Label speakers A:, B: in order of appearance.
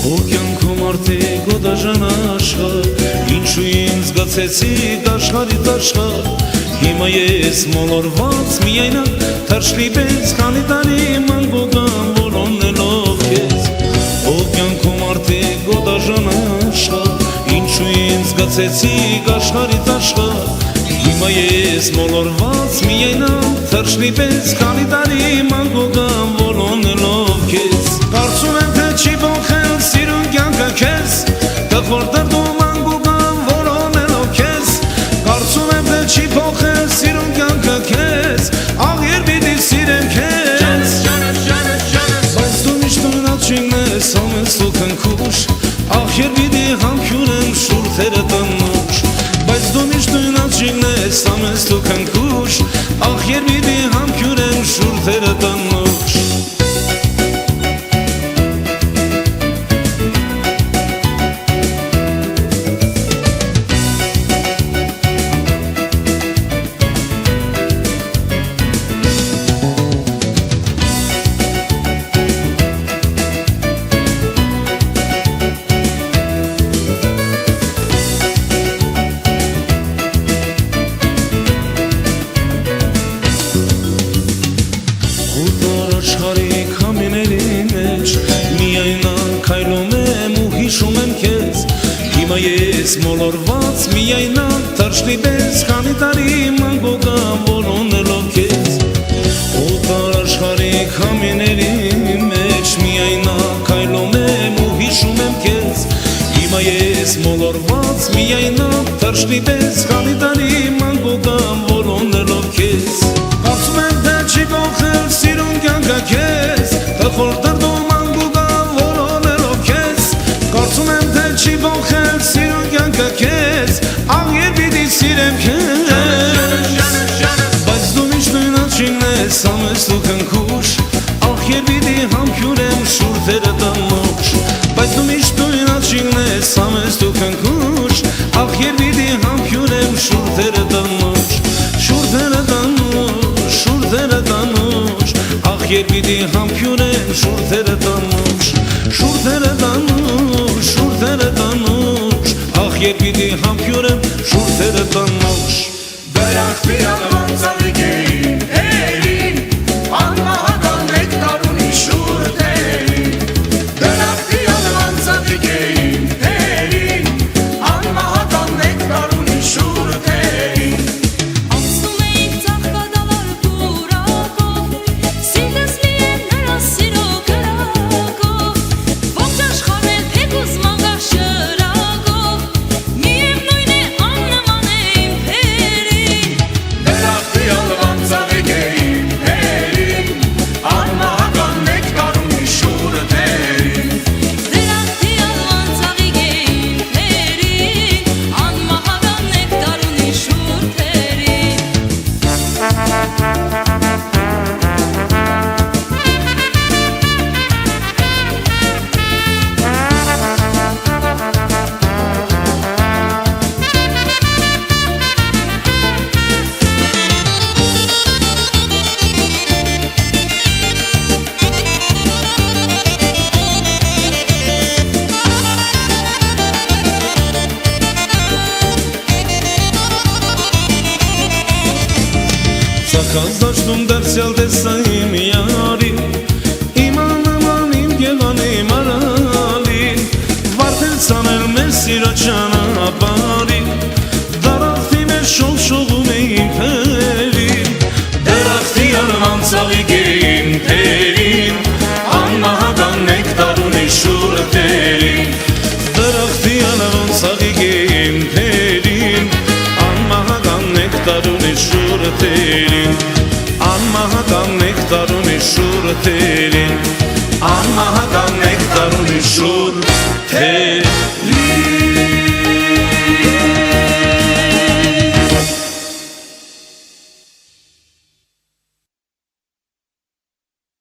A: Օկյանքում արդի գոդաժան աշխար, ինչու ինձ գացեցիք աշխարհից աշխար, հիմա ես մոլորված միայնակ, թարշլի պես քանի տարի մանգոգան որոնելով քեզ։ Օկյանքում արդի գոդաժան աշխար, ինչու ինձ գացեցիք աշխարհից աշխար, հիմա ես մոլորված միայնակ, թարշլի պես քանի տարի մանգոգան որոնելով քեզ։ Կարծում եմ թե չի բոխել սիրուն կյանքը քեզ, տխոր դրդում անգուգան որոնելով քեզ։ Կարծում եմ թե չի բոխել սիրուն կյանքը քեզ, աղեր պիտի սիրեմ քեզ։ Բայց դու միշտ ունացին ես ամենս դու քնքուշ, աղեր պիտի համքյունեմ շուրթերը տնուշ։ Բայց դու միշտ ունացին ես ամենս դու քնքուշ, աղեր պիտի համքյունեմ շուրթերը տնուշ։ Աշխարհի քամիների մեջ միայնակ քայլում եմ ու հիշում եմ քեզ, հիմա ես մոլորված միայնակ, թարշլի պես քանի տարի մանգոգան որոնելով քեզ։ Օտար աշխարհի քամիների մեջ միայնակ քայլում եմ ու հիշում եմ քեզ, հիմա ես մոլորված միայնակ, թարշլի պես քանի տարի մանգոգան որոնելով քեզ։ Կարծում եմ թե չի բոխել սիրուն կյանքը քեզ, տխոր դրդում անգուգան որոնելով քեզ։ Կարծում եմ թե չի բոխել սիրուն կյանքը քեզ, աղեր պիտի սիրեմ քեզ։ Բայց դու միշտ նույնաչին ես ամենս դու քնքուշ, աղեր պիտի համքյունեմ շուրթերը տնուշ։ Բայց դու միշտ նույնաչին ես ամենս դու քնքուշ, աղեր պիտի համքյունեմ շուրթերը տնուշ։ Շուրթերը տնուշ, շուրթերը տնուշ, աղեր պիտի համքյունեմ շուրթերը տնուշ։ Շուրթերը տնուշ, շուրթերը տնուշ, աղեր պիտի համքյունեմ շուրթերը տնուշ։
B: Դրախտի անվանցավիկեին հերին, անմահական նեկտարունի շուրթերին։ Դրախտի անվանցավիկեին հերին, անմահական նեկտարունի շուրթերին։
C: Անցնում էինք ծաղկադալար պուրակով, սիրտս լի է նրա սիրո կրակով, ողջ աշխարհն էլ փեկուզ մանգաղ շրակով, միևնույն է աննման է իմ փերին։
B: Դրախտի անվանցավիկեին հերին, անմահական նեկտարունի շուրթերին։
C: Դրախտի անվանցավիկեին հերին, անմահական նեկտարունի շուրթերին։
A: Ծակած դաշտում դարձյալ տեսա իմ յարին, իմ աննման իմ գեղանիմ արալին, վարդել ցանել մեր սիրո ճանապարհին, դարախտի մեջ շողշողում է իմ փերին։ Դրախտի անվանցավիկեին թերին, անմահական նեկտարունի շուրթերին։ Դրախտի անվանցավիկեին թերին, անմահական նեկտարունի շուրթերին, անմահական նեկտարունի շուրթերին։